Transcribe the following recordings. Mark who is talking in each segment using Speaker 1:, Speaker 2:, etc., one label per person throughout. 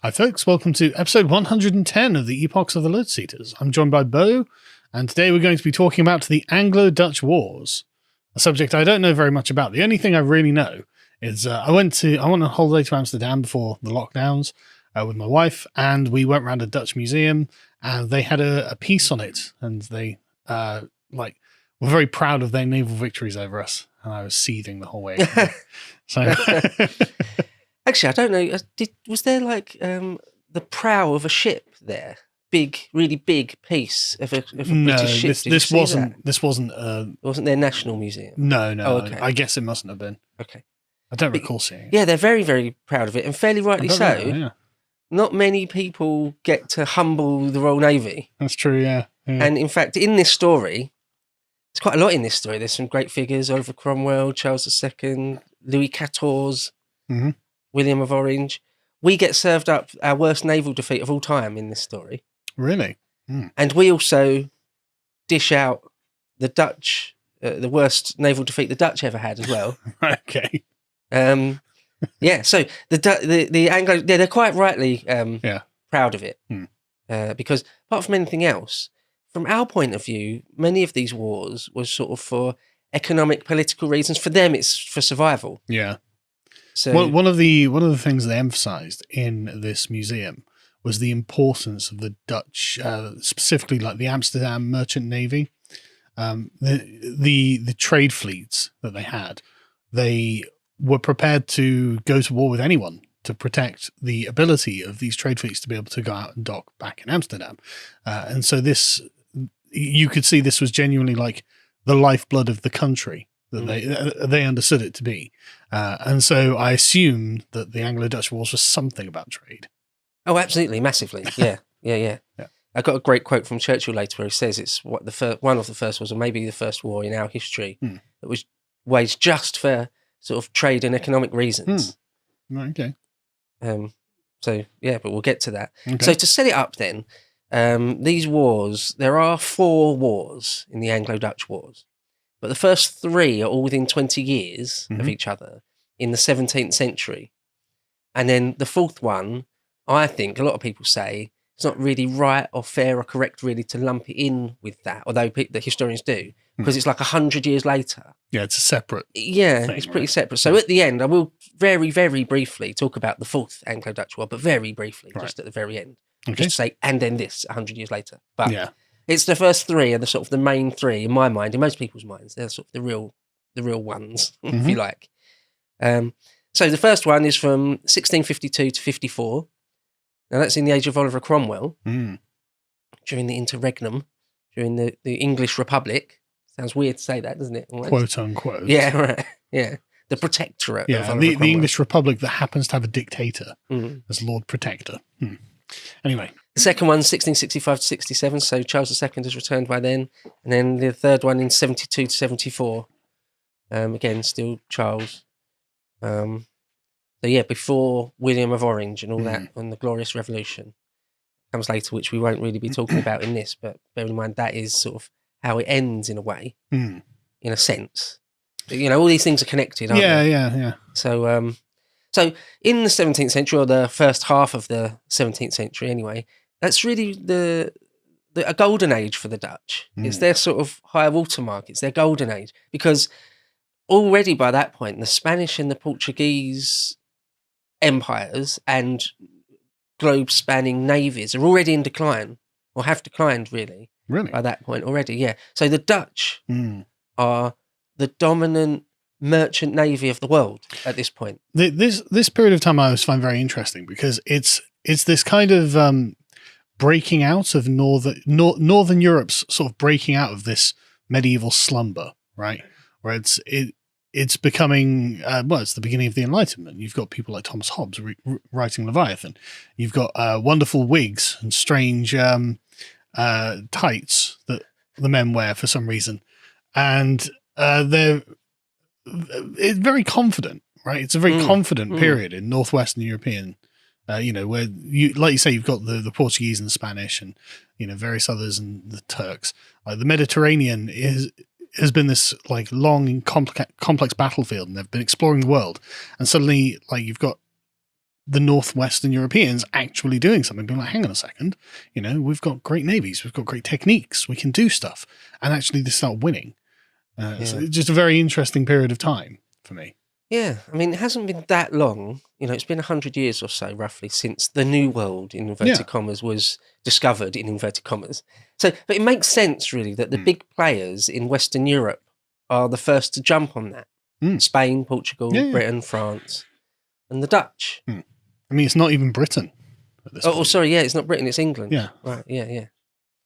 Speaker 1: Hi folks, welcome to episode 110 of the Epochs of the Load-Seaters. I'm joined by Bo, and today we're going to be talking about the Anglo-Dutch Wars, a subject I don't know very much about. The only thing I really know is I went on a holiday to Amsterdam before the lockdowns with my wife, and we went around a Dutch museum, and they had a piece on it, and they were very proud of their naval victories over us, and I was seething the whole way. So.
Speaker 2: Actually, I don't know. Was there the prow of a ship there? Big, really big piece of a British ship.
Speaker 1: This wasn't.
Speaker 2: It wasn't their national museum.
Speaker 1: No.
Speaker 2: Oh, okay.
Speaker 1: I guess it mustn't have been.
Speaker 2: Okay.
Speaker 1: I don't recall seeing it.
Speaker 2: Yeah, they're very, very proud of it, and fairly rightly so.
Speaker 1: Yeah.
Speaker 2: Not many people get to humble the Royal Navy.
Speaker 1: That's true. Yeah.
Speaker 2: And in fact, in this story, there's quite a lot in this story. There's some great figures: Oliver Cromwell, Charles II, Louis XIV.
Speaker 1: Mm-hmm.
Speaker 2: William of Orange. We get served up our worst naval defeat of all time in this story.
Speaker 1: Really? Mm.
Speaker 2: And we also dish out the Dutch, the worst naval defeat the Dutch ever had as well.
Speaker 1: Okay.
Speaker 2: Yeah, so the Anglo, they're quite rightly proud of it.
Speaker 1: Mm.
Speaker 2: Because apart from anything else, from our point of view, many of these wars was sort of for economic, political reasons. For them, it's for survival.
Speaker 1: Yeah.
Speaker 2: So
Speaker 1: one of the things they emphasized in this museum was the importance of the Dutch, specifically like the Amsterdam Merchant Navy, the trade fleets that they had. They were prepared to go to war with anyone to protect the ability of these trade fleets to be able to go out and dock back in Amsterdam. And so you could see this was genuinely like the lifeblood of the country. That they understood it to be. And so I assumed that the Anglo-Dutch Wars was something about trade.
Speaker 2: Oh, absolutely, massively. Yeah. I got a great quote from Churchill later where he says it's one of the first wars, or maybe the first war in our history that was waged just for sort of trade and economic reasons.
Speaker 1: Okay.
Speaker 2: So, yeah, but we'll get to that.
Speaker 1: Okay.
Speaker 2: So to set it up then, these wars, there are 4 wars in the Anglo-Dutch Wars. But the first 3 are all within 20 years of each other in the 17th century. And then the 4th one, I think a lot of people say it's not really right or fair or correct really to lump it in with that, although the historians do, because it's like 100 years later.
Speaker 1: Yeah, it's a separate
Speaker 2: thing, it's pretty separate. So at the end, I will very, very briefly talk about the 4th Anglo-Dutch War, but very briefly, just at the very end.
Speaker 1: Okay.
Speaker 2: Just to say, and then this 100 years later. But
Speaker 1: yeah.
Speaker 2: It's the first 3 are the sort of the main 3 in my mind, in most people's minds. They're sort of the real ones, if you like. So the first one is from 1652 to 54. Now that's in the age of Oliver Cromwell, during the interregnum, during the English Republic. Sounds weird to say that, doesn't it? Almost.
Speaker 1: Quote unquote.
Speaker 2: Yeah, right. Yeah. The protectorate of Oliver
Speaker 1: the
Speaker 2: Cromwell.
Speaker 1: English Republic that happens to have a dictator as Lord Protector. Anyway.
Speaker 2: The second one, 1665 to 67, so Charles II has returned by then. And then the third one in 72 to 74. Again, still Charles. So yeah, before William of Orange and all that, and the Glorious Revolution. Comes later, which we won't really be talking about in this, but bear in mind that is sort of how it ends in a way, in a sense. You know, all these things are connected, aren't they?
Speaker 1: Yeah.
Speaker 2: So in the 17th century, or the first half of the 17th century anyway, that's really a golden age for the Dutch. It's their sort of high watermark. It's their golden age. Because already by that point, the Spanish and the Portuguese empires and globe-spanning navies are already in decline, or have declined really by that point already, yeah. So the Dutch are the dominant merchant navy of the world at this point.
Speaker 1: This period of time I always find very interesting because it's this kind of breaking out of Northern Europe's sort of breaking out of this medieval slumber, right? Where it's becoming it's the beginning of the Enlightenment. You've got people like Thomas Hobbes writing Leviathan. You've got wonderful wigs and strange tights that the men wear for some reason, and it's very confident, right? It's a very confident period in Northwestern European, where like you say, you've got the Portuguese and the Spanish and, various others and the Turks. Like the Mediterranean has been this like long and complex battlefield, and they've been exploring the world. And suddenly like you've got the Northwestern Europeans actually doing something, being like, hang on a second, we've got great navies, we've got great techniques, we can do stuff, and actually they start winning. So it's just a very interesting period of time for me.
Speaker 2: Yeah, I mean, it hasn't been that long. It's been 100 years or so, roughly, since the New World, in inverted commas, was discovered, in inverted commas. So, but it makes sense, really, that the big players in Western Europe are the first to jump on that. Spain, Portugal, Britain, France, and the Dutch.
Speaker 1: I mean, it's not even Britain at this point.
Speaker 2: Oh, sorry, it's not Britain, it's England.
Speaker 1: Yeah.
Speaker 2: Right, yeah.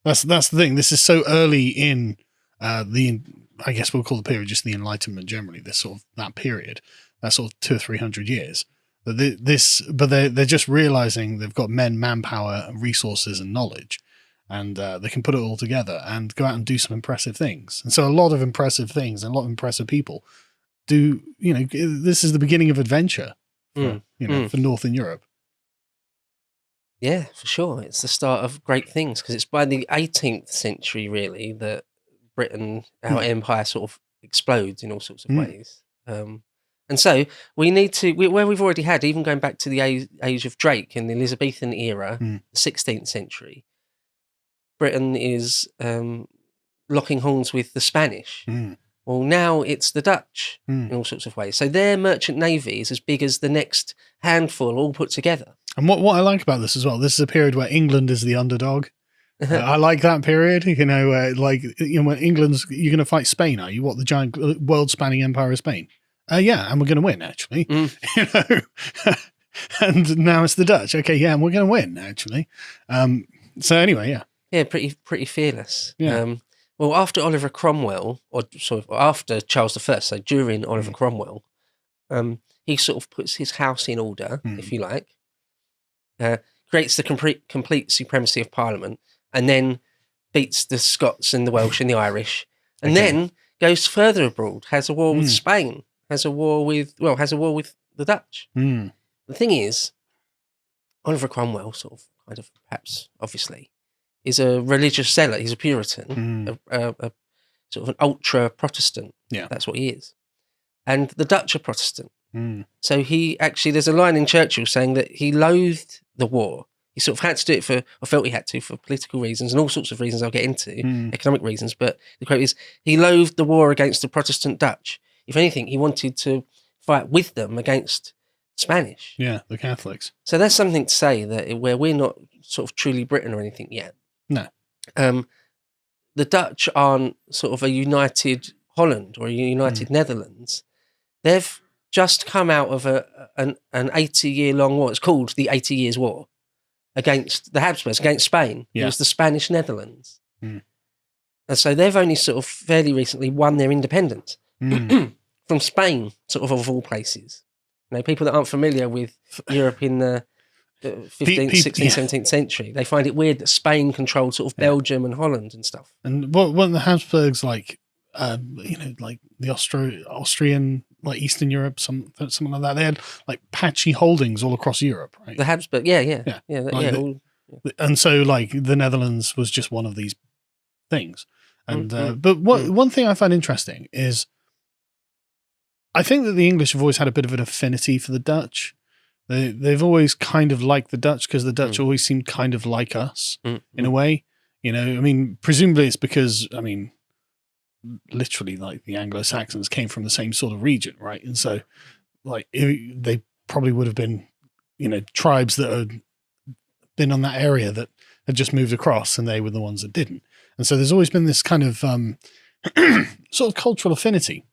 Speaker 1: That's the thing. This is so early in I guess we'll call the period just the Enlightenment generally, this sort of that period, that sort of 200 or 300 years. But they're just realizing they've got manpower, resources, and knowledge, and they can put it all together and go out and do some impressive things. And so a lot of impressive things and a lot of impressive people do. This is the beginning of adventure for Northern Europe.
Speaker 2: Yeah, for sure. It's the start of great things, because it's by the 18th century, really, that Britain, our empire, sort of explodes in all sorts of ways. And so we need to, where we've already had, even going back to the age of Drake in the Elizabethan era, the 16th century, Britain is locking horns with the Spanish. Well, now it's the Dutch in all sorts of ways. So their merchant navy is as big as the next handful all put together. And
Speaker 1: what I like about this as well, this is a period where England is the underdog. I like that period, when England's, you're going to fight Spain, are you? What, the giant world-spanning empire of Spain? Yeah, and we're going to win, actually. And now it's the Dutch. Okay, yeah, and we're going to win, actually. So anyway, yeah.
Speaker 2: Yeah, pretty fearless.
Speaker 1: Yeah.
Speaker 2: Well, after Oliver Cromwell, or sort of after Charles I, so during Oliver Cromwell, he sort of puts his house in order, if you like, creates the complete supremacy of Parliament, and then beats the Scots and the Welsh and the Irish, and then goes further abroad, has a war with Spain, has a war with the Dutch. The thing is, Oliver Cromwell, perhaps, obviously, is a religious zealot. He's a Puritan, a sort of an ultra Protestant.
Speaker 1: Yeah,
Speaker 2: that's what he is. And the Dutch are Protestant. So there's a line in Churchill saying that he loathed the war. He sort of had to do it or felt he had to, for political reasons and all sorts of reasons I'll get into, economic reasons. But the quote is, he loathed the war against the Protestant Dutch. If anything, he wanted to fight with them against Spanish.
Speaker 1: Yeah, the Catholics.
Speaker 2: So that's something to say, that where we're not sort of truly Britain or anything yet.
Speaker 1: No.
Speaker 2: The Dutch aren't sort of a united Holland or a united Netherlands. They've just come out of an 80-year-long war. It's called the 80 Years' War against the Habsburgs, against Spain.
Speaker 1: Yeah.
Speaker 2: It was the Spanish Netherlands. And so they've only sort of fairly recently won their independence from Spain, sort of all places. People that aren't familiar with Europe in the 15th, 16th, 17th century, they find it weird that Spain controlled sort of Belgium and Holland and stuff.
Speaker 1: And what the Habsburgs like the Austrian, like Eastern Europe, something like that. They had like patchy holdings all across Europe, right?
Speaker 2: The Habsburg, yeah.
Speaker 1: And so like the Netherlands was just one of these things. And but one thing I find interesting is, I think that the English have always had a bit of an affinity for the Dutch. They've always kind of liked the Dutch because the Dutch always seemed kind of like us in a way. I mean, presumably it's because, literally like the Anglo-Saxons came from the same sort of region, right? And so like they probably would have been, tribes that had been on that area that had just moved across, and they were the ones that didn't. And so there's always been this kind of sort of cultural affinity,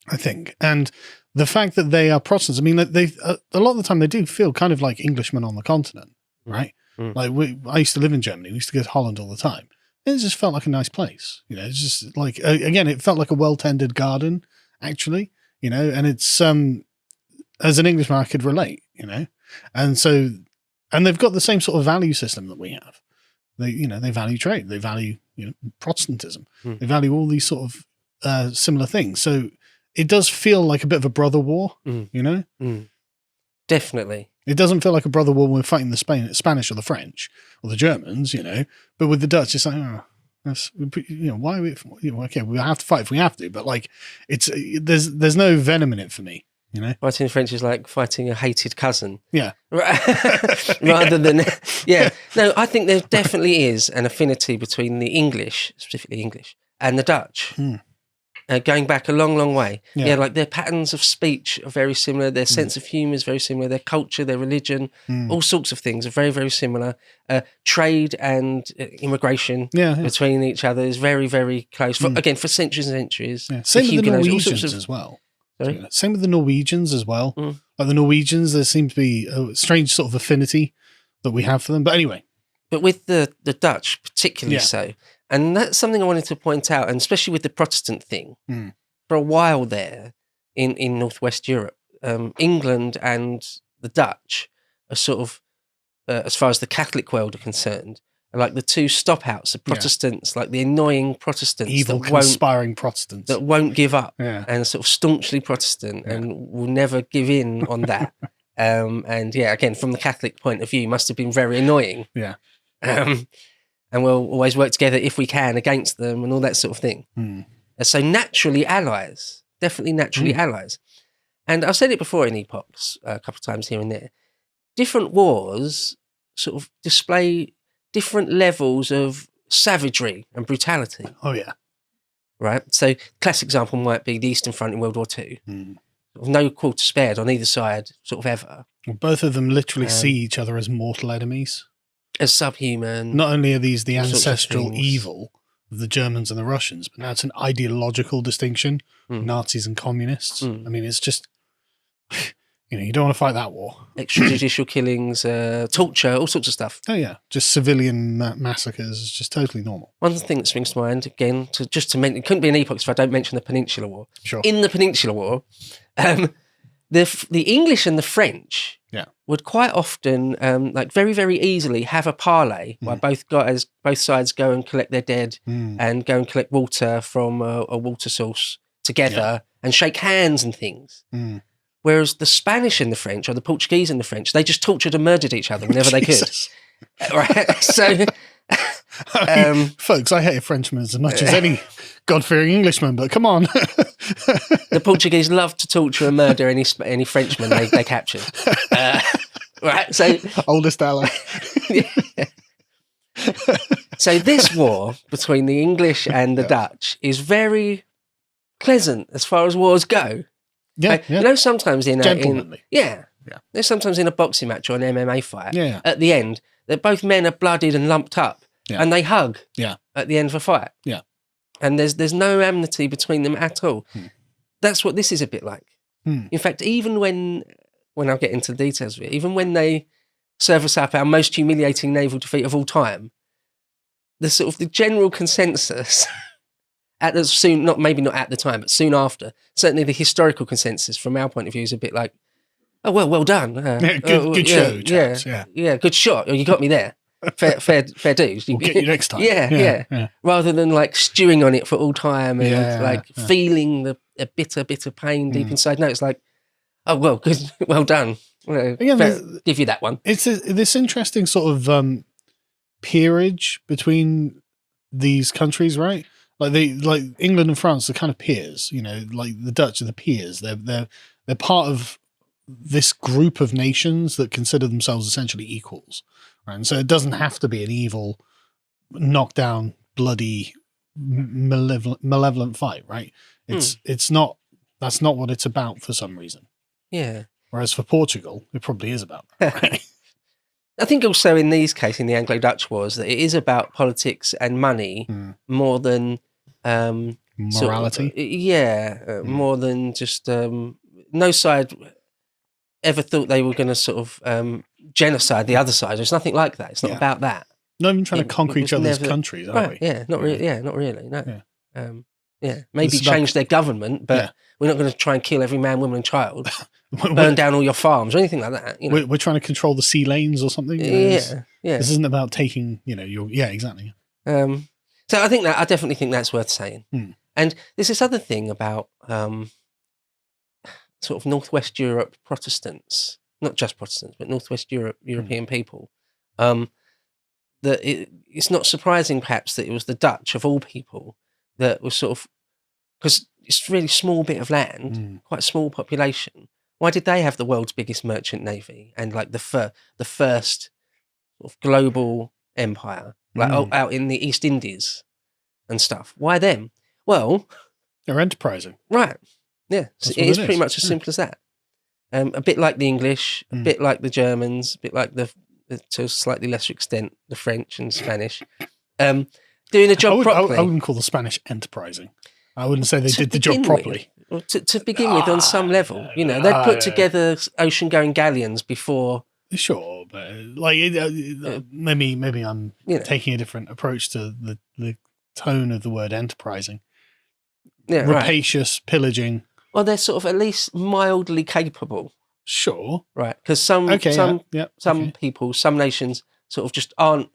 Speaker 1: I think. And the fact that they are Protestants, I mean, they a lot of the time they do feel kind of like Englishmen on the continent, right? Like I used to live in Germany. We used to go to Holland all the time. It just felt like a nice place. It's just like, again, it felt like a well-tended garden, actually, and it's, as an Englishman, I could relate, and so, and they've got the same sort of value system that we have. They value trade. They value, Protestantism. They value all these sort of similar things. So it does feel like a bit of a brother war,
Speaker 2: Definitely.
Speaker 1: It doesn't feel like a brother war when we're fighting the Spanish or the French or the Germans, but with the Dutch, it's like, why are we, okay, we have to fight if we have to, but like there's no venom in it for me. you know?
Speaker 2: Fighting the French is like fighting a hated cousin.
Speaker 1: Yeah.
Speaker 2: Rather than, yeah. No, I think there definitely is an affinity between the English, specifically English, and the Dutch. Going back a long, long way. Yeah, like their patterns of speech are very similar. Their sense of humour is very similar. Their culture, their religion, all sorts of things are very, very similar. Trade and immigration between each other is very, very close. Again, for centuries and centuries.
Speaker 1: Yeah. Same with the Norwegians as well.
Speaker 2: Sorry?
Speaker 1: Same with the Norwegians as well. Like the Norwegians, there seems to be a strange sort of affinity that we have for them. But anyway.
Speaker 2: But with the Dutch, particularly so. And that's something I wanted to point out, and especially with the Protestant thing. For a while there in Northwest Europe, England and the Dutch are sort of, as far as the Catholic world are concerned, are like the two stop-outs of Protestants, like the annoying Protestants.
Speaker 1: Evil, conspiring Protestants.
Speaker 2: That won't give up and sort of staunchly Protestant and will never give in on that. And again, from the Catholic point of view, must have been very annoying.
Speaker 1: Yeah.
Speaker 2: And we'll always work together if we can against them and all that sort of thing. So naturally allies, definitely naturally allies. And I've said it before in Epochs a couple of times here and there. Different wars sort of display different levels of savagery and brutality.
Speaker 1: Oh, yeah.
Speaker 2: Right? So classic example might be the Eastern Front in World War II. No quarter spared on either side sort of ever.
Speaker 1: Well, both of them literally see each other as mortal enemies.
Speaker 2: As subhuman.
Speaker 1: Not only are these the ancestral evil of the Germans and the Russians, but now it's an ideological distinction, Nazis and communists. I mean, it's just, you don't want to fight that war.
Speaker 2: Extrajudicial killings, torture, all sorts of stuff.
Speaker 1: Oh, yeah. Just civilian massacres is just totally normal.
Speaker 2: One thing that springs to mind, again, to mention, it couldn't be an Epochs if I don't mention the Peninsular War.
Speaker 1: Sure.
Speaker 2: In the Peninsular War, the English and the French would quite often, like very, very easily have a parley where both sides go and collect their dead and go and collect water from a water source together and shake hands and things. Whereas the Spanish and the French, or the Portuguese and the French, they just tortured and murdered each other whenever they could. Right? So...
Speaker 1: folks, I hate a Frenchman as much as any God-fearing Englishman, but come on.
Speaker 2: The Portuguese love to torture and murder any Frenchman they captured. Right, so
Speaker 1: oldest ally.
Speaker 2: So this war between the English and the Dutch is very pleasant as far as wars go.
Speaker 1: Yeah,
Speaker 2: You know, sometimes
Speaker 1: gentlemanly.
Speaker 2: There's sometimes in a boxing match or an MMA fight.
Speaker 1: Yeah.
Speaker 2: At the end, that both men are bloodied and lumped up, and they hug. At the end of a fight. And there's no enmity between them at all. That's what this is a bit like. In fact, even when I'll get into the details of it, even when they serve us up our most humiliating naval defeat of all time, the general consensus maybe not at the time, but soon after, certainly the historical consensus from our point of view is a bit like, oh, well done.
Speaker 1: Good show, chaps.
Speaker 2: Yeah, good shot. You got me there. Fair dues.
Speaker 1: We'll get you next time.
Speaker 2: Yeah. Rather than like stewing on it for all time and feeling a bitter pain deep inside. No, it's like, oh, well, good, well done. Give you that one.
Speaker 1: It's this interesting sort of peerage between these countries, right? Like England and France are kind of peers, like the Dutch are the peers. They're part of this group of nations that consider themselves essentially equals. Right? And so it doesn't have to be an evil, knockdown, bloody, malevolent fight, right? It's not. That's not what it's about for some reason.
Speaker 2: Yeah.
Speaker 1: Whereas for Portugal, it probably is about that, right?
Speaker 2: I think also in these cases, in the Anglo-Dutch wars, that it is about politics and money more than
Speaker 1: morality.
Speaker 2: More than just no side ever thought they were going to sort of genocide the other side. There's nothing like that. It's not about that.
Speaker 1: Not even trying to conquer each other's countries, are we?
Speaker 2: Yeah, not really. Yeah, not really. No. Maybe change their government, but we're not going to try and kill every man, woman, and child. Burn down all your farms or anything like that.
Speaker 1: We're trying to control the sea lanes or something. This isn't about taking, exactly.
Speaker 2: So I definitely think that's worth saying. And there's this other thing about sort of Northwest Europe Protestants, not just Protestants, but Northwest European people, that it's not surprising perhaps that it was the Dutch of all people that was sort of, because it's a really small bit of land, quite a small population, Why did they have the world's biggest merchant navy and like the first sort of global empire, like out in the East Indies and stuff? Why them? Well,
Speaker 1: they're enterprising,
Speaker 2: right? Yeah, so it is pretty much as simple as that. A bit like the English, a bit like the Germans, a bit like to a slightly lesser extent, the French and Spanish. Doing a job properly.
Speaker 1: I wouldn't call the Spanish enterprising. I wouldn't say they did the job properly.
Speaker 2: To begin with, on some level, they'd put together ocean-going galleons before.
Speaker 1: Sure, but like maybe I'm taking a different approach to the tone of the word enterprising.
Speaker 2: Yeah,
Speaker 1: rapacious, pillaging.
Speaker 2: Well, they're sort of at least mildly capable.
Speaker 1: Sure,
Speaker 2: right? Because some people, some nations, sort of just aren't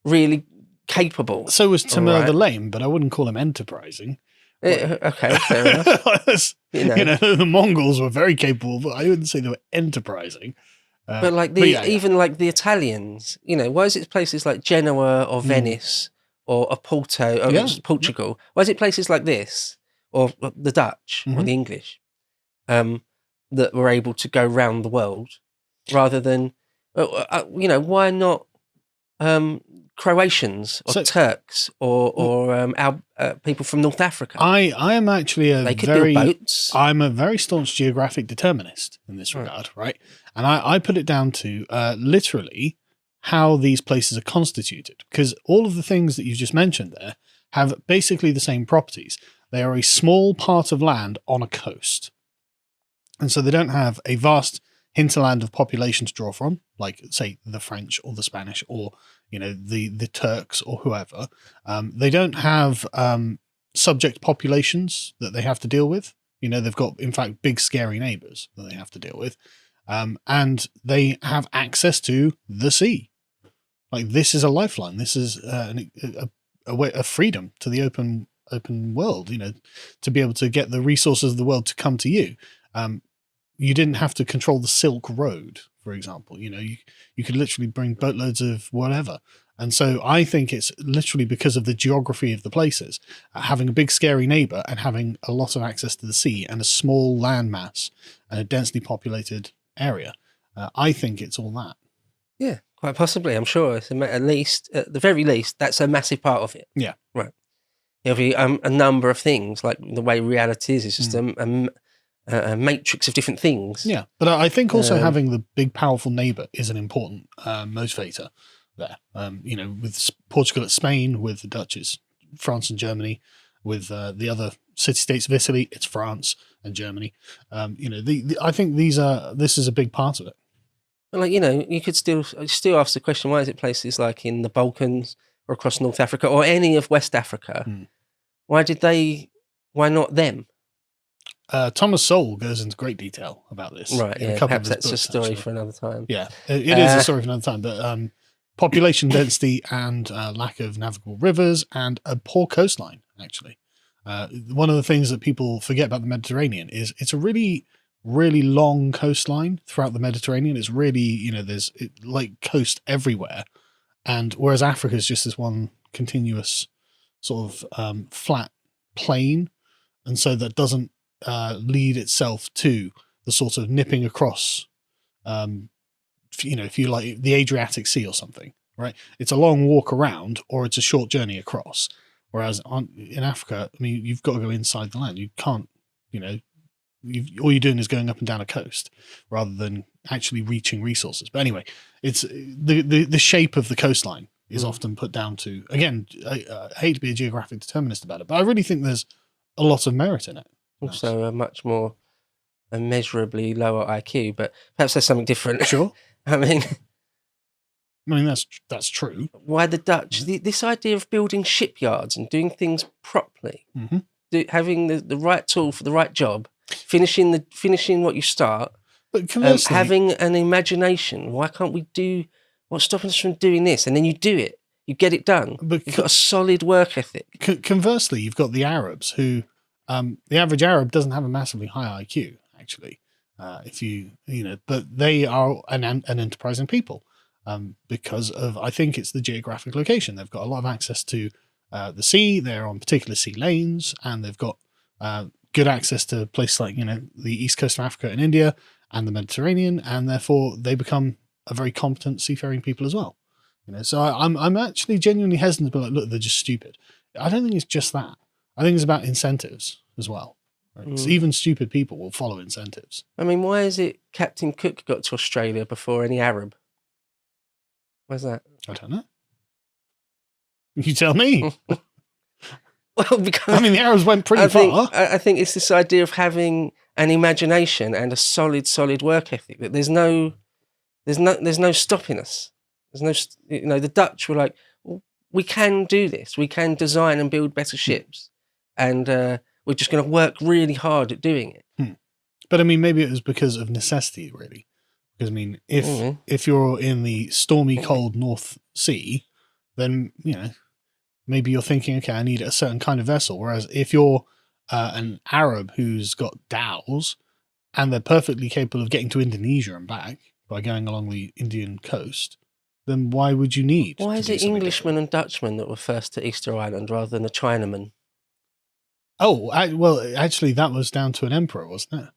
Speaker 2: really capable.
Speaker 1: So was Timur the Lame, but I wouldn't call him enterprising.
Speaker 2: Okay, fair enough.
Speaker 1: The Mongols were very capable, but I wouldn't say they were enterprising.
Speaker 2: But like even like the Italians, why is it places like Genoa or Venice or Porto or Portugal? Why is it places like this or the Dutch or the English that were able to go round the world rather than, why not Croatians or Turks or our people from North Africa?
Speaker 1: I am actually
Speaker 2: build boats.
Speaker 1: I'm a very staunch geographic determinist in this regard, right? And I put it down to literally how these places are constituted, because all of the things that you've just mentioned there have basically the same properties. They are a small part of land on a coast. And so they don't have a vast hinterland of population to draw from, like, say, the French or the Spanish or, the Turks or whoever. They don't have subject populations that they have to deal with. They've got, in fact, big, scary neighbors that they have to deal with. And they have access to the sea. Like, this is a lifeline. This is a way of freedom to the open world, to be able to get the resources of the world to come to you. You didn't have to control the Silk Road, for example. You could literally bring boatloads of whatever. And so I think it's literally because of the geography of the places, having a big scary neighbor and having a lot of access to the sea and a small landmass and a densely populated area. I think it's all that.
Speaker 2: Yeah, quite possibly. I'm sure it's at the very least, that's a massive part of it.
Speaker 1: Yeah.
Speaker 2: Right. There'll be a number of things, like the way reality is. It's just a matrix of different things.
Speaker 1: Yeah, but I think also having the big, powerful neighbor is an important motivator there. With Portugal at Spain, with the Dutch, it's France and Germany. With the other city-states of Italy, it's France and Germany. I think this is a big part of it.
Speaker 2: Like, you could still ask the question, why is it places like in the Balkans or across North Africa or any of West Africa? Why not them?
Speaker 1: Thomas Sowell goes into great detail about this.
Speaker 2: Right, yeah, perhaps that's a story for another time.
Speaker 1: Yeah, it is a story for another time. But population density and lack of navigable rivers and a poor coastline, actually. One of the things that people forget about the Mediterranean is it's a really, really long coastline throughout the Mediterranean. It's really, there's like coast everywhere. And whereas Africa is just this one continuous sort of flat plain. And so that doesn't lead itself to the sort of nipping across, if you like the Adriatic Sea or something, right? It's a long walk around or it's a short journey across. Whereas in Africa, you've got to go inside the land. You can't, all you're doing is going up and down a coast rather than actually reaching resources. But anyway, it's the shape of the coastline is often put down to, again, I hate to be a geographic determinist about it, but I really think there's a lot of merit in it.
Speaker 2: Also a much more immeasurably lower IQ, but perhaps there's something different.
Speaker 1: Sure.
Speaker 2: I mean,
Speaker 1: that's true.
Speaker 2: Why the Dutch? This idea of building shipyards and doing things properly, having the right tool for the right job, finishing what you start,
Speaker 1: but
Speaker 2: having an imagination. Why can't we do? What's stopping us from doing this? And then you do it. You get it done. But you've got a solid work ethic.
Speaker 1: Conversely, you've got the Arabs who, the average Arab doesn't have a massively high IQ, actually. But they are an enterprising people. Because of, I think it's the geographic location. They've got a lot of access to the sea. They're on particular sea lanes, and they've got good access to places like, the east coast of Africa and India and the Mediterranean, and therefore they become a very competent seafaring people as well. So I'm actually genuinely hesitant to be like, look, they're just stupid. I don't think it's just that. I think it's about incentives as well. Right? So even stupid people will follow incentives.
Speaker 2: I mean, why is it Captain Cook got to Australia before any Arab? Why's that?
Speaker 1: I don't know. You tell me.
Speaker 2: Well, because
Speaker 1: the Arabs went pretty far.
Speaker 2: I think it's this idea of having an imagination and a solid work ethic. That there's no stopping us. There's no, the Dutch were like, well, we can do this. We can design and build better ships, and we're just going to work really hard at doing it.
Speaker 1: But maybe it was because of necessity, really. Because if you're in the stormy, cold North Sea, then maybe you're thinking, okay, I need a certain kind of vessel. Whereas if you're an Arab who's got dhows and they're perfectly capable of getting to Indonesia and back by going along the Indian coast, then why would you need?
Speaker 2: Why is it Englishmen and Dutchmen that were first to Easter Island rather than a Chinaman?
Speaker 1: Oh, well, actually, that was down to an emperor, wasn't it?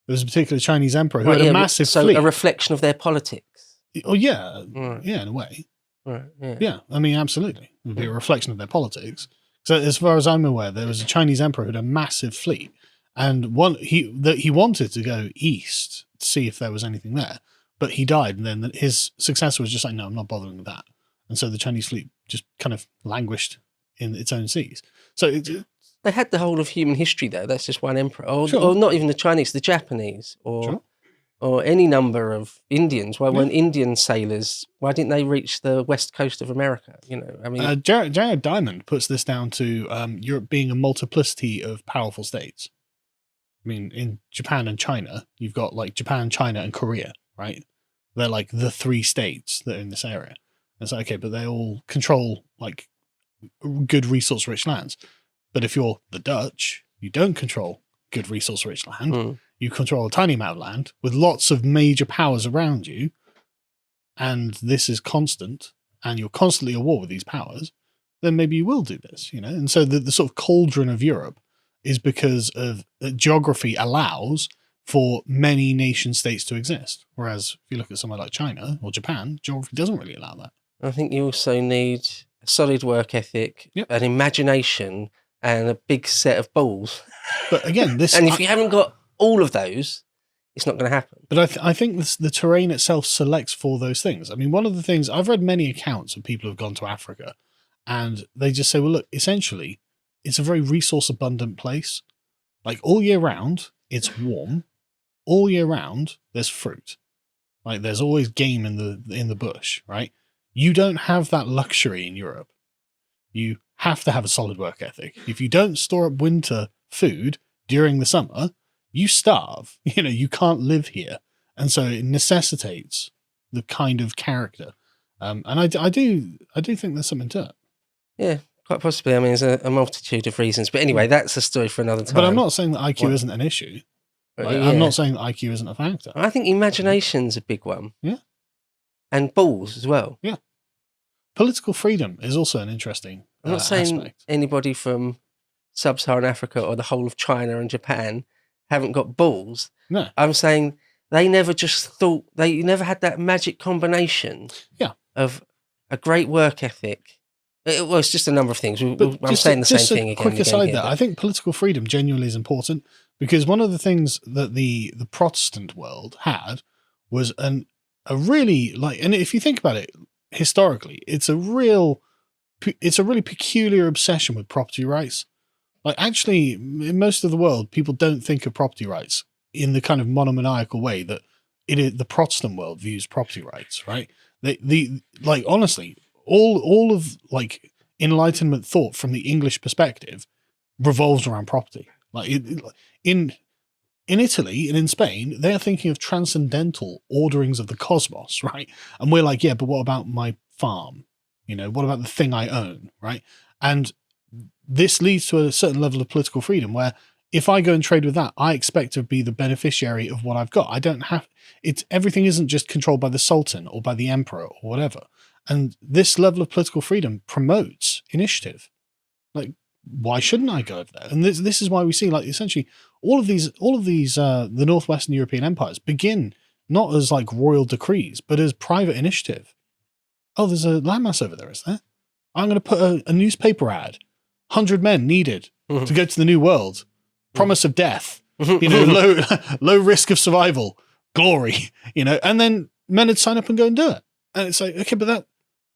Speaker 1: There was a particular Chinese emperor who had a massive fleet.
Speaker 2: So a reflection of their politics?
Speaker 1: Oh, yeah. Right. Yeah, in a way.
Speaker 2: Right, yeah.
Speaker 1: Yeah, absolutely. It would be a reflection of their politics. So as far as I'm aware, there was a Chinese emperor who had a massive fleet, and he wanted to go east to see if there was anything there, but he died, and then his successor was just like, no, I'm not bothering with that. And so the Chinese fleet just kind of languished in its own seas. So
Speaker 2: they had the whole of human history there. That's just one emperor. Or not even the Chinese, the Japanese, or any number of Indians. Why weren't Indian sailors, why didn't they reach the west coast of America?
Speaker 1: Jared Diamond puts this down to Europe being a multiplicity of powerful states. In Japan and China, you've got like Japan, China, and Korea, right? They're like the three states that are in this area. It's like, okay, but they all control like good resource-rich lands. But if you're the Dutch, you don't control good resource-rich land. You control a tiny amount of land with lots of major powers around you, and this is constant, and you're constantly at war with these powers, then maybe you will do this, And so the sort of cauldron of Europe is because of geography allows for many nation states to exist. Whereas if you look at somewhere like China or Japan, geography doesn't really allow that.
Speaker 2: I think you also need a solid work ethic, an imagination, and a big set of balls.
Speaker 1: But again,
Speaker 2: and if you haven't got all of those, it's not going to happen.
Speaker 1: But I think the terrain itself selects for those things. One of the things, I've read many accounts of people who've gone to Africa, and they just say, well, look, essentially, it's a very resource abundant place. Like all year round, it's warm. All year round, there's fruit. Like there's always game in the bush, right? You don't have that luxury in Europe. You have to have a solid work ethic. If you don't store up winter food during the summer, you starve. You can't live here. And so it necessitates the kind of character. And I do think there's something to it.
Speaker 2: Yeah, quite possibly. There's a multitude of reasons. But anyway, that's a story for another time.
Speaker 1: But I'm not saying that IQ isn't an issue. I'm not saying that IQ isn't a factor.
Speaker 2: I think imagination's a big one.
Speaker 1: Yeah.
Speaker 2: And balls as well.
Speaker 1: Yeah. Political freedom is also an interesting
Speaker 2: I'm not saying anybody from sub-Saharan Africa or the whole of China and Japan haven't got balls.
Speaker 1: No.
Speaker 2: I'm saying they never had that magic combination of a great work ethic. It's just a number of things. I'm saying the same thing again.
Speaker 1: Quick aside there, I think political freedom genuinely is important because one of the things that the Protestant world had was a really and if you think about it historically, it's a really peculiar obsession with property rights. Like actually, in most of the world, people don't think of property rights in the kind of monomaniacal way that the Protestant world views property rights, right? Honestly, all of like Enlightenment thought from the English perspective revolves around property. Like in Italy and in Spain, they are thinking of transcendental orderings of the cosmos, right? And we're like, yeah, but what about my farm? What about the thing I own, right? And this leads to a certain level of political freedom where if I go and trade with that, I expect to be the beneficiary of what I've got. I don't have everything isn't just controlled by the Sultan or by the Emperor or whatever. And this level of political freedom promotes initiative. Like why shouldn't I go over there? And this is why we see, like, essentially all of these the Northwestern European empires begin not as like royal decrees, but as private initiative. Oh, there's a landmass over there, is there? I'm going to put a newspaper ad. 100 men needed to go to the New World. Promise of death. Low risk of survival. Glory. And then men would sign up and go and do it. And it's like, okay, but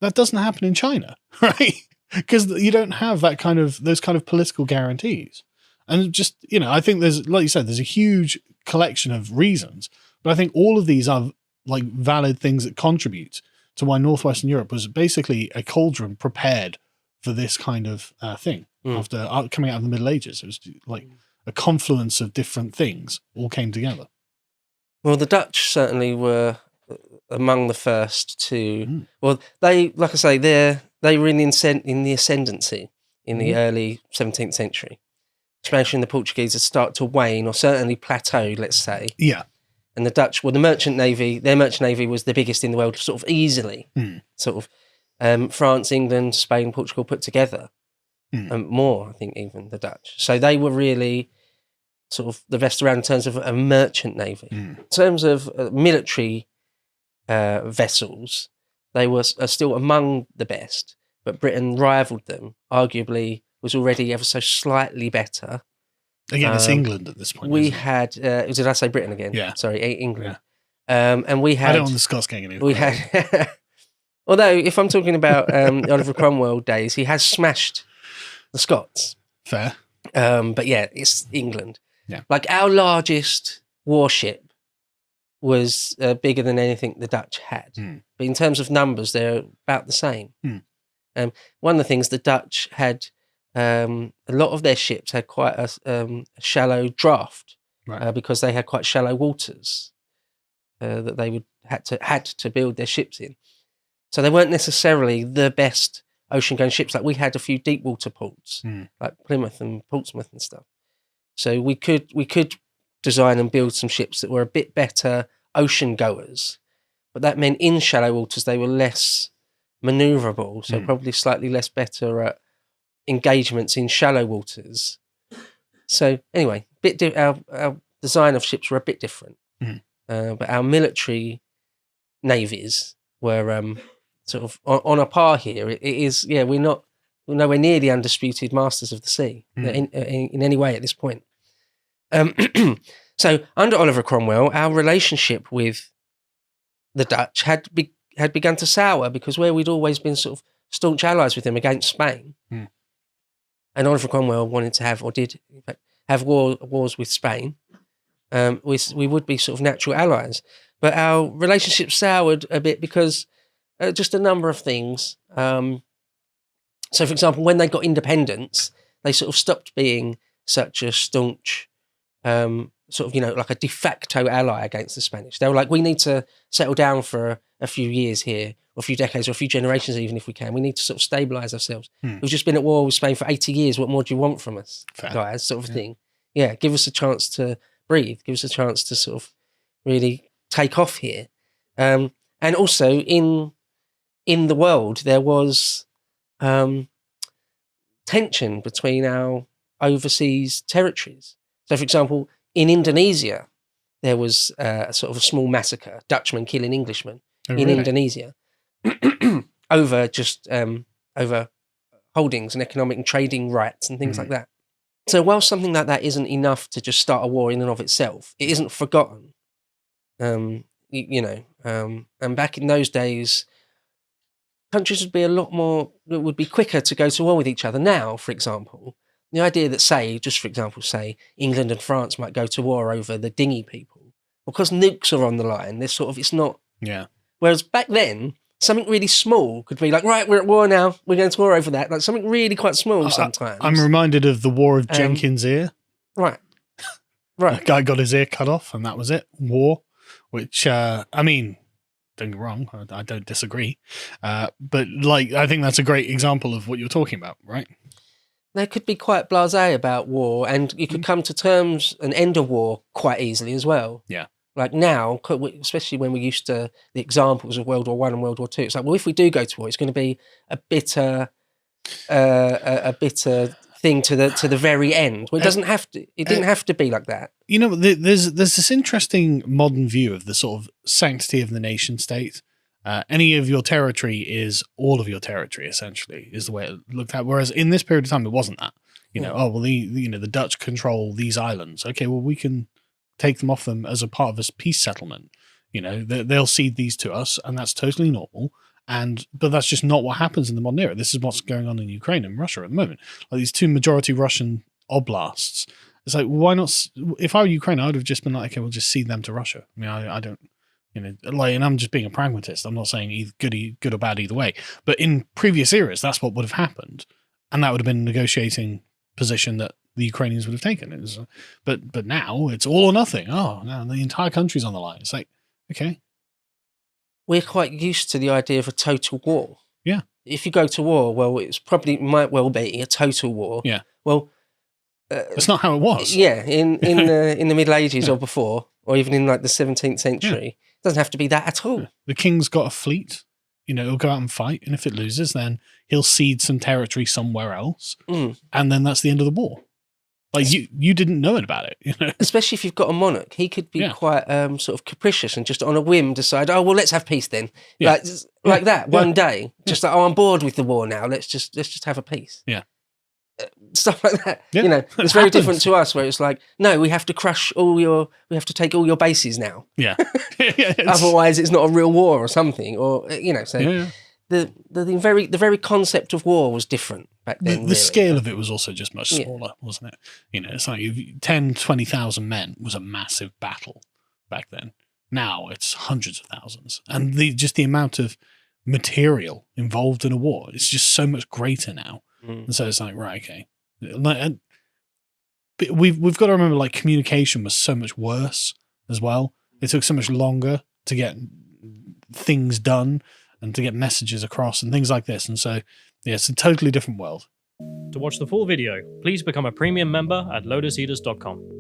Speaker 1: that doesn't happen in China, right? Because you don't have those kind of political guarantees. And just, I think there's, like you said, there's a huge collection of reasons, but I think all of these are like valid things that contribute to why Northwestern Europe was basically a cauldron prepared for this kind of thing after coming out of the Middle Ages. It was like a confluence of different things all came together.
Speaker 2: Well, the Dutch certainly were among the first to. Well, they, like I say, they were in the ascendancy in the early 17th century. Spanish and the Portuguese had started to wane, or certainly plateaued, let's say.
Speaker 1: Yeah.
Speaker 2: And the Dutch, well, their merchant navy was the biggest in the world, sort of easily. Sort of France, England, Spain, Portugal put together. More, I think, even the Dutch. So they were really sort of the best around in terms of a merchant navy. In terms of military vessels, they were still among the best, but Britain rivaled them, arguably was already ever so slightly better.
Speaker 1: Again, it's England at this point.
Speaker 2: We had, did I say Britain again?
Speaker 1: Yeah.
Speaker 2: Sorry, England. Yeah. And we had...
Speaker 1: I don't want the Scots getting any.
Speaker 2: We had... Although, if I'm talking about Oliver Cromwell days, he has smashed the Scots.
Speaker 1: Fair.
Speaker 2: But yeah, it's England.
Speaker 1: Yeah.
Speaker 2: Like our largest warship was bigger than anything the Dutch had. But in terms of numbers, they're about the same. One of the things the Dutch had, a lot of their ships had quite a shallow draft,
Speaker 1: right.
Speaker 2: Because they had quite shallow waters that they had to build their ships in. So they weren't necessarily the best ocean-going ships. Like we had a few deep water ports, like Plymouth and Portsmouth and stuff. So we could design and build some ships that were a bit better ocean goers, but that meant in shallow waters they were less maneuverable, so probably slightly less better at engagements in shallow waters. So anyway, our design of ships were a bit different, but our military navies were sort of on a par here. It is, yeah, we're nowhere near the undisputed masters of the sea in any way at this point. So under Oliver Cromwell, our relationship with the Dutch had begun to sour, because where we'd always been sort of staunch allies with them against Spain, and Oliver Cromwell wanted to have, or did in fact, have wars with Spain, we would be sort of natural allies. But our relationship soured a bit because just a number of things. So, for example, when they got independence, they sort of stopped being such a staunch, sort of, like a de facto ally against the Spanish. They were like, we need to settle down for a few years here, or a few decades, or a few generations even if we can. We need to sort of stabilise ourselves. We've just been at war with Spain for 80 years. What more do you want from us, guys? Sort of thing. Yeah, give us a chance to breathe. Give us a chance to sort of really take off here. And also in the world, there was tension between our overseas territories. So, for example, in Indonesia, there was sort of a small massacre, Dutchmen killing Englishmen in Indonesia over over holdings and economic and trading rights and things like that. So while something like that isn't enough to just start a war in and of itself, it isn't forgotten. And back in those days, countries would be would be quicker to go to war with each other. Now, for example, the idea that, say, England and France might go to war over the dinghy people, because nukes are on the line, it's not.
Speaker 1: Yeah.
Speaker 2: Whereas back then, something really small could be like, right, we're at war now, we're going to war over that. Like something really quite small sometimes.
Speaker 1: I'm reminded of the War of Jenkins' ear.
Speaker 2: Right. Right.
Speaker 1: A guy got his ear cut off and that was it. War, which, I mean, don't get me wrong, I don't disagree. But I think that's a great example of what you're talking about, right?
Speaker 2: They could be quite blasé about war, and you could come to terms and end a war quite easily as well.
Speaker 1: Yeah. Like
Speaker 2: now, especially when we're used to the examples of World War I and World War II, it's like, well, if we do go to war, it's going to be a bitter thing to the very end. Well, it doesn't have to. It didn't have to be like that.
Speaker 1: You know, there's this interesting modern view of the sort of sanctity of the nation state. Any of your territory is all of your territory, essentially, is the way it looked at. Whereas in this period of time, it wasn't that. You know, oh well, the Dutch control these islands. Okay, well, we can take them off them as a part of this peace settlement. You know, they'll cede these to us, and that's totally normal. But that's just not what happens in the modern era. This is what's going on in Ukraine and Russia at the moment. Like these two majority Russian oblasts. It's like, why not? If I were Ukraine, I would have just been like, okay, we'll just cede them to Russia. I mean, I don't, you know, like, and I'm just being a pragmatist. I'm not saying either good or bad either way. But in previous eras, that's what would have happened, and that would have been a negotiating position that the Ukrainians would have taken. It was, but now it's all or nothing. Oh, now the entire country's on the line. It's like, okay.
Speaker 2: We're quite used to the idea of a total war.
Speaker 1: Yeah.
Speaker 2: If you go to war, well, might well be a total war.
Speaker 1: Yeah.
Speaker 2: Well,
Speaker 1: that's not how it was.
Speaker 2: Yeah, in the Middle Ages or before, or even in like the 17th century, it doesn't have to be that at all.
Speaker 1: Yeah. The king's got a fleet. You know, he'll go out and fight, and if it loses, then he'll cede some territory somewhere else, and then that's the end of the war. Like you didn't know about it, you know.
Speaker 2: Especially if you've got a monarch, he could be quite sort of capricious and just on a whim decide, oh well, let's have peace then, like that one day, just like, oh, I'm bored with the war now. Let's just have a peace.
Speaker 1: Yeah,
Speaker 2: stuff like that.
Speaker 1: Yeah,
Speaker 2: you know, it's very different to us, where it's like, no, we have to we have to take all your bases now.
Speaker 1: Yeah,
Speaker 2: Otherwise, it's not a real war or something, or you know. So the very concept of war was different back then.
Speaker 1: The scale of it was also just much smaller, wasn't it? You know, it's like 10, 20,000 men was a massive battle back then. Now it's hundreds of thousands, and just the amount of material involved in a war is just so much greater now. And so it's like, right, okay. Like, we've got to remember, like, communication was so much worse as well. It took so much longer to get things done and to get messages across and things like this. And so, yeah, it's a totally different world.
Speaker 3: To watch the full video, please become a premium member at lotuseaters.com.